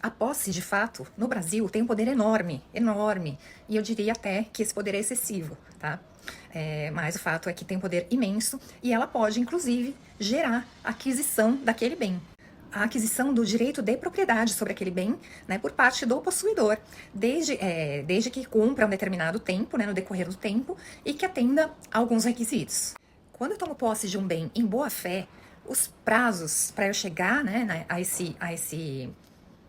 A posse, de fato, no Brasil tem um poder enorme, enorme, e eu diria até que esse poder é excessivo, tá? Mas o fato é que tem um poder imenso e ela pode, inclusive, gerar a aquisição daquele bem. A aquisição do direito de propriedade sobre aquele bem, né, por parte do possuidor, desde que cumpra um determinado tempo, né, no decorrer do tempo, e que atenda a alguns requisitos. Quando eu tomo posse de um bem em boa fé, os prazos para eu chegar, né,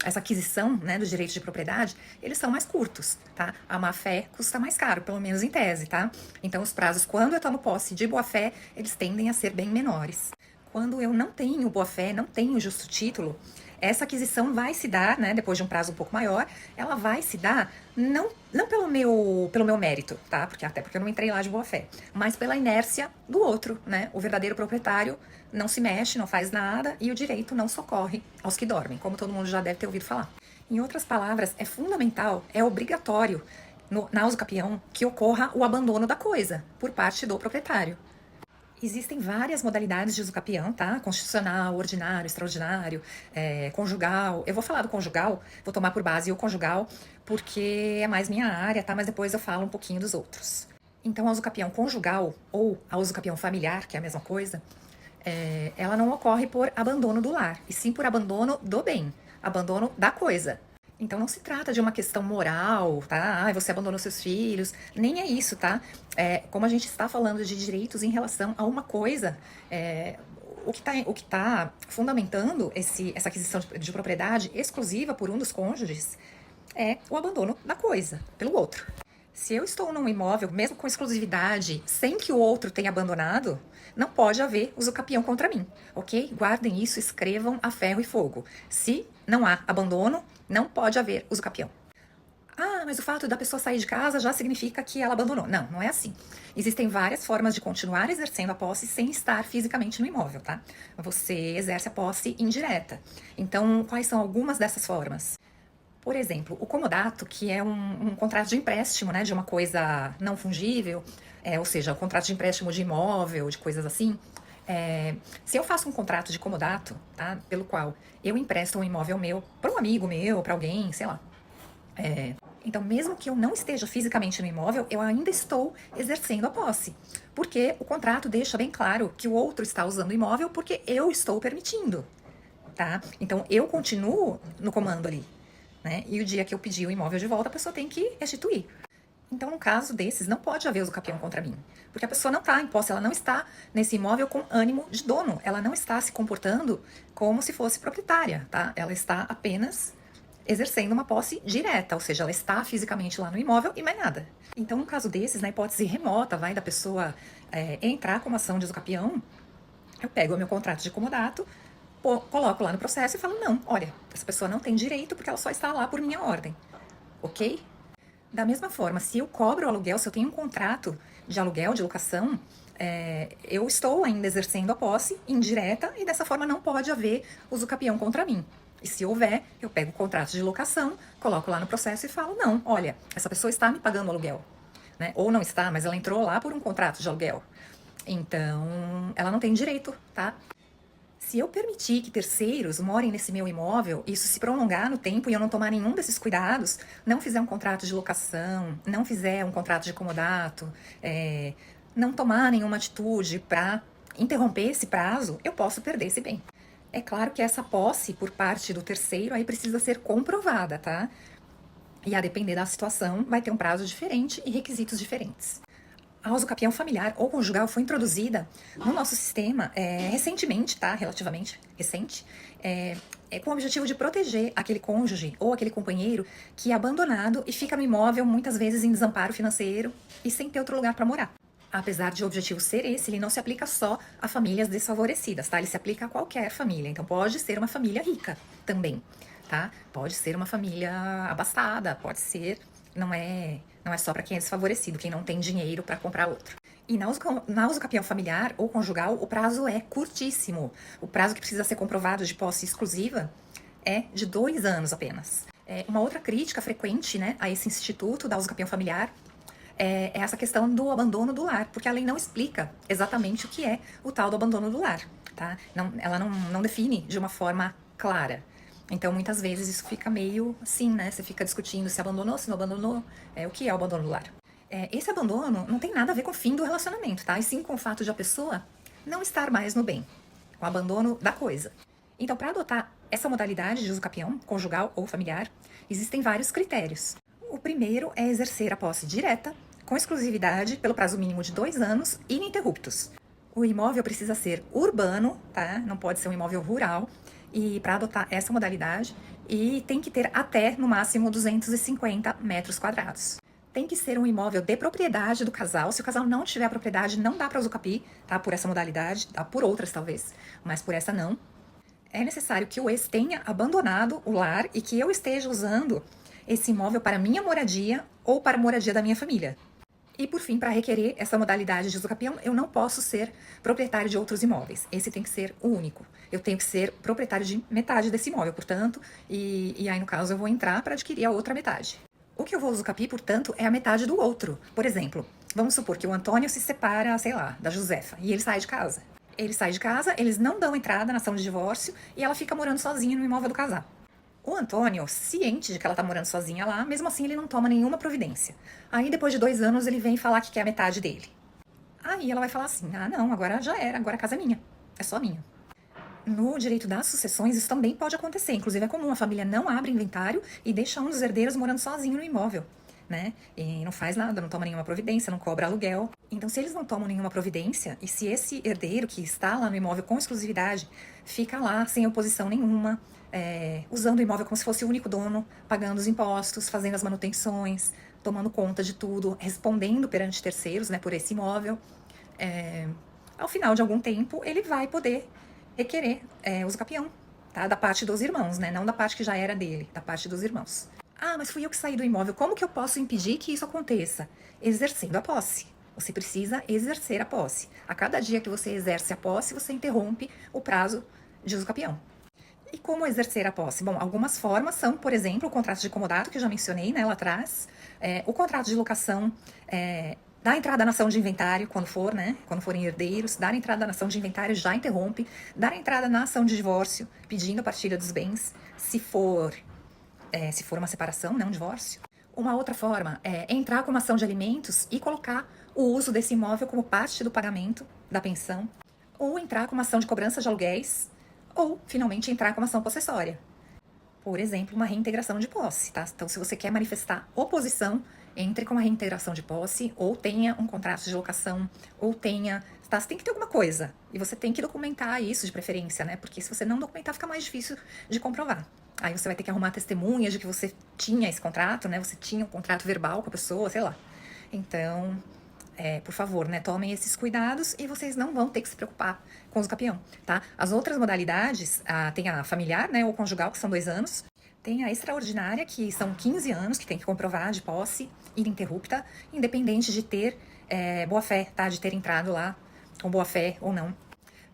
essa aquisição, né, do direito de propriedade, eles são mais curtos, tá? A má-fé custa mais caro, pelo menos em tese, tá? Então, os prazos, quando eu tomo posse de boa-fé, eles tendem a ser bem menores. Quando eu não tenho boa-fé, não tenho justo título, essa aquisição vai se dar, né, depois de um prazo um pouco maior, ela vai se dar não pelo meu mérito, tá? Até porque eu não entrei lá de boa-fé, mas pela inércia do outro, né? O verdadeiro proprietário não se mexe, não faz nada e o direito não socorre aos que dormem, como todo mundo já deve ter ouvido falar. Em outras palavras, é fundamental, é obrigatório na usucapião que ocorra o abandono da coisa por parte do proprietário. Existem várias modalidades de usucapião, tá? Constitucional, ordinário, extraordinário, conjugal. Eu vou falar do conjugal, vou tomar por base o conjugal, porque é mais minha área, tá? Mas depois eu falo um pouquinho dos outros. Então, a usucapião conjugal, ou a usucapião familiar, que é a mesma coisa, ela não ocorre por abandono do lar, e sim por abandono do bem, abandono da coisa. Então não se trata de uma questão moral, tá? Ah, você abandonou seus filhos. Nem é isso, tá? Como a gente está falando de direitos em relação a uma coisa, o que tá fundamentando essa aquisição de propriedade exclusiva por um dos cônjuges é o abandono da coisa pelo outro. Se eu estou num imóvel, mesmo com exclusividade, sem que o outro tenha abandonado, não pode haver usucapião contra mim, ok? Guardem isso, escrevam a ferro e fogo. Se não há abandono, não pode haver usucapião. Ah, mas o fato da pessoa sair de casa já significa que ela abandonou. Não, não é assim. Existem várias formas de continuar exercendo a posse sem estar fisicamente no imóvel, tá? Você exerce a posse indireta. Então, quais são algumas dessas formas? Por exemplo, o comodato, que é um contrato de empréstimo, né, de uma coisa não fungível, ou seja, o contrato de empréstimo de imóvel, de coisas assim. Se eu faço um contrato de comodato, tá, pelo qual eu empresto um imóvel meu para um amigo meu, para alguém, sei lá. Então, mesmo que eu não esteja fisicamente no imóvel, eu ainda estou exercendo a posse. Porque o contrato deixa bem claro que o outro está usando o imóvel porque eu estou permitindo, tá? Então, eu continuo no comando ali. Né? E o dia que eu pedir o imóvel de volta, a pessoa tem que restituir. Então, no caso desses, não pode haver usucapião contra mim. Porque a pessoa não está em posse, ela não está nesse imóvel com ânimo de dono. Ela não está se comportando como se fosse proprietária, tá? Ela está apenas exercendo uma posse direta, ou seja, ela está fisicamente lá no imóvel e mais nada. Então, no caso desses, na hipótese remota, vai da pessoa entrar com uma ação de usucapião, eu pego o meu contrato de comodato, coloco lá no processo e falo, não, olha, essa pessoa não tem direito porque ela só está lá por minha ordem, ok? Da mesma forma, se eu cobro o aluguel, se eu tenho um contrato de aluguel, de locação, eu estou ainda exercendo a posse indireta e dessa forma não pode haver usucapião contra mim. E se houver, eu pego o contrato de locação, coloco lá no processo e falo, não, olha, essa pessoa está me pagando aluguel, né? Ou não está, mas ela entrou lá por um contrato de aluguel. Então, ela não tem direito, tá? Se eu permitir que terceiros morem nesse meu imóvel, isso se prolongar no tempo e eu não tomar nenhum desses cuidados, não fizer um contrato de locação, não fizer um contrato de comodato, não tomar nenhuma atitude para interromper esse prazo, eu posso perder esse bem. É claro que essa posse por parte do terceiro aí precisa ser comprovada, tá? E a depender da situação, vai ter um prazo diferente e requisitos diferentes. A usucapião familiar ou conjugal foi introduzida no nosso sistema recentemente, tá? Relativamente recente, com o objetivo de proteger aquele cônjuge ou aquele companheiro que é abandonado e fica no imóvel, muitas vezes em desamparo financeiro e sem ter outro lugar para morar. Apesar de o objetivo ser esse, ele não se aplica só a famílias desfavorecidas, tá? Ele se aplica a qualquer família. Então, pode ser uma família rica também, tá? Pode ser uma família abastada, pode ser... Não é só para quem é desfavorecido, quem não tem dinheiro para comprar outro. E na usucapião familiar ou conjugal, o prazo é curtíssimo. O prazo que precisa ser comprovado de posse exclusiva é de 2 anos apenas. Uma outra crítica frequente, né, a esse instituto da usucapião familiar é essa questão do abandono do lar, porque a lei não explica exatamente o que é o tal do abandono do lar, tá? Ela não define de uma forma clara. Então, muitas vezes isso fica meio assim, né? Você fica discutindo se abandonou, se não abandonou, o que é o abandono do lar. Esse abandono não tem nada a ver com o fim do relacionamento, tá? E sim com o fato de a pessoa não estar mais no bem, o abandono da coisa. Então, para adotar essa modalidade de uso capião, conjugal ou familiar, existem vários critérios. O primeiro é exercer a posse direta, com exclusividade, pelo prazo mínimo de 2 anos, ininterruptos. O imóvel precisa ser urbano, tá? Não pode ser um imóvel rural. E para adotar essa modalidade, e tem que ter até, no máximo, 250 metros quadrados. Tem que ser um imóvel de propriedade do casal. Se o casal não tiver a propriedade, não dá para usucapi, tá? Por essa modalidade, dá por outras talvez, mas por essa não. É necessário que o ex tenha abandonado o lar e que eu esteja usando esse imóvel para minha moradia ou para a moradia da minha família. E, por fim, para requerer essa modalidade de usucapião, eu não posso ser proprietário de outros imóveis. Esse tem que ser o único. Eu tenho que ser proprietário de metade desse imóvel, portanto, e aí, no caso, eu vou entrar para adquirir a outra metade. O que eu vou usucapi, portanto, é a metade do outro. Por exemplo, vamos supor que o Antônio se separa, sei lá, da Josefa, e ele sai de casa. Ele sai de casa, eles não dão entrada na ação de divórcio, e ela fica morando sozinha no imóvel do casal. O Antônio, ciente de que ela tá morando sozinha lá, mesmo assim ele não toma nenhuma providência. Aí depois de 2 anos ele vem falar que quer a metade dele. Aí ela vai falar assim, ah não, agora já era, agora a casa é minha, é só minha. No direito das sucessões isso também pode acontecer, inclusive é comum, a família não abre inventário e deixa um dos herdeiros morando sozinho no imóvel, né? E não faz nada, não toma nenhuma providência, não cobra aluguel. Então se eles não tomam nenhuma providência, e se esse herdeiro que está lá no imóvel com exclusividade fica lá sem oposição nenhuma, usando o imóvel como se fosse o único dono, pagando os impostos, fazendo as manutenções, tomando conta de tudo, respondendo perante terceiros, né, por esse imóvel, ao final de algum tempo, ele vai poder requerer usucapião, tá? Da parte dos irmãos, né? Não da parte que já era dele, da parte dos irmãos. Ah, mas fui eu que saí do imóvel, como que eu posso impedir que isso aconteça? Exercendo a posse. Você precisa exercer a posse. A cada dia que você exerce a posse, você interrompe o prazo de usucapião. E como exercer a posse? Bom, algumas formas são, por exemplo, o contrato de comodato, que eu já mencionei, né, lá atrás, o contrato de locação, dar entrada na ação de inventário, quando for, né, quando forem herdeiros, dar entrada na ação de inventário já interrompe, dar entrada na ação de divórcio, pedindo a partilha dos bens, se for uma separação, né, um divórcio. Uma outra forma é entrar com uma ação de alimentos e colocar o uso desse imóvel como parte do pagamento da pensão, ou entrar com uma ação de cobrança de aluguéis, ou, finalmente, entrar com uma ação possessória. Por exemplo, uma reintegração de posse, tá? Então, se você quer manifestar oposição, entre com uma reintegração de posse, ou tenha um contrato de locação, ou tenha... Tá? Você tem que ter alguma coisa, e você tem que documentar isso de preferência, né? Porque se você não documentar, fica mais difícil de comprovar. Aí você vai ter que arrumar testemunhas de que você tinha esse contrato, né? Você tinha um contrato verbal com a pessoa, sei lá. Então... por favor, né, tomem esses cuidados e vocês não vão ter que se preocupar com o usucapião, tá? As outras modalidades, tem a familiar, né, ou conjugal, que são 2 anos, tem a extraordinária, que são 15 anos, que tem que comprovar de posse ininterrupta, independente de ter boa-fé, tá? De ter entrado lá com boa-fé ou não.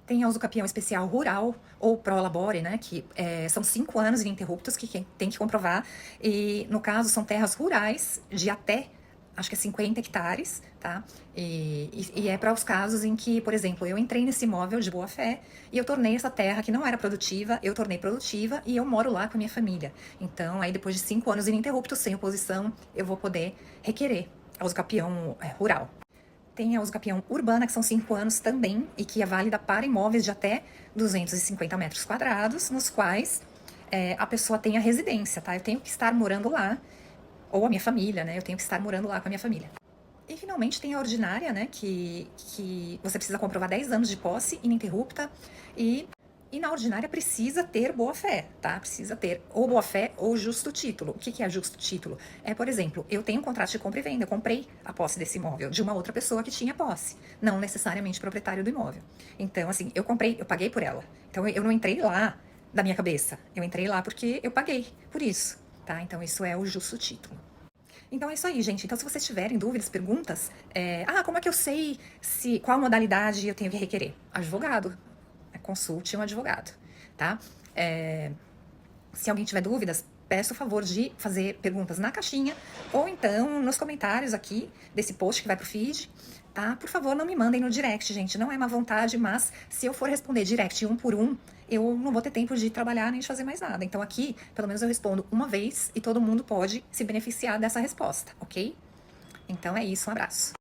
Tem a usucapião especial rural, ou pro labore, né, que são 5 anos ininterruptos que tem que comprovar, e no caso são terras rurais de até acho que é 50 hectares, tá? E é para os casos em que, por exemplo, eu entrei nesse imóvel de boa fé e eu tornei essa terra que não era produtiva, eu tornei produtiva e eu moro lá com a minha família. Então, aí depois de 5 anos ininterruptos, sem oposição, eu vou poder requerer a usucapião rural. Tem a usucapião urbana, que são 5 anos também, e que é válida para imóveis de até 250 metros quadrados, nos quais a pessoa tem a residência, tá? Eu tenho que estar morando lá, ou a minha família, né? Eu tenho que estar morando lá com a minha família. E finalmente tem a ordinária, né? Que você precisa comprovar 10 anos de posse ininterrupta e na ordinária precisa ter boa-fé, tá? Precisa ter ou boa-fé ou justo título. O que é justo título? Por exemplo, eu tenho um contrato de compra e venda, eu comprei a posse desse imóvel de uma outra pessoa que tinha posse, não necessariamente proprietário do imóvel. Então, assim, eu comprei, eu paguei por ela. Então, eu não entrei lá da minha cabeça, eu entrei lá porque eu paguei por isso. Tá? Então, isso é o justo título. Então, é isso aí, gente. Então, se vocês tiverem dúvidas, perguntas, como é que eu sei qual modalidade eu tenho que requerer? Advogado. Consulte um advogado, tá? Se alguém tiver dúvidas, peço o favor de fazer perguntas na caixinha ou então nos comentários aqui desse post que vai pro feed, tá? Por favor, não me mandem no direct, gente, não é má vontade, mas se eu for responder direct um por um, eu não vou ter tempo de trabalhar nem de fazer mais nada. Então aqui, pelo menos eu respondo uma vez e todo mundo pode se beneficiar dessa resposta, ok? Então é isso, um abraço.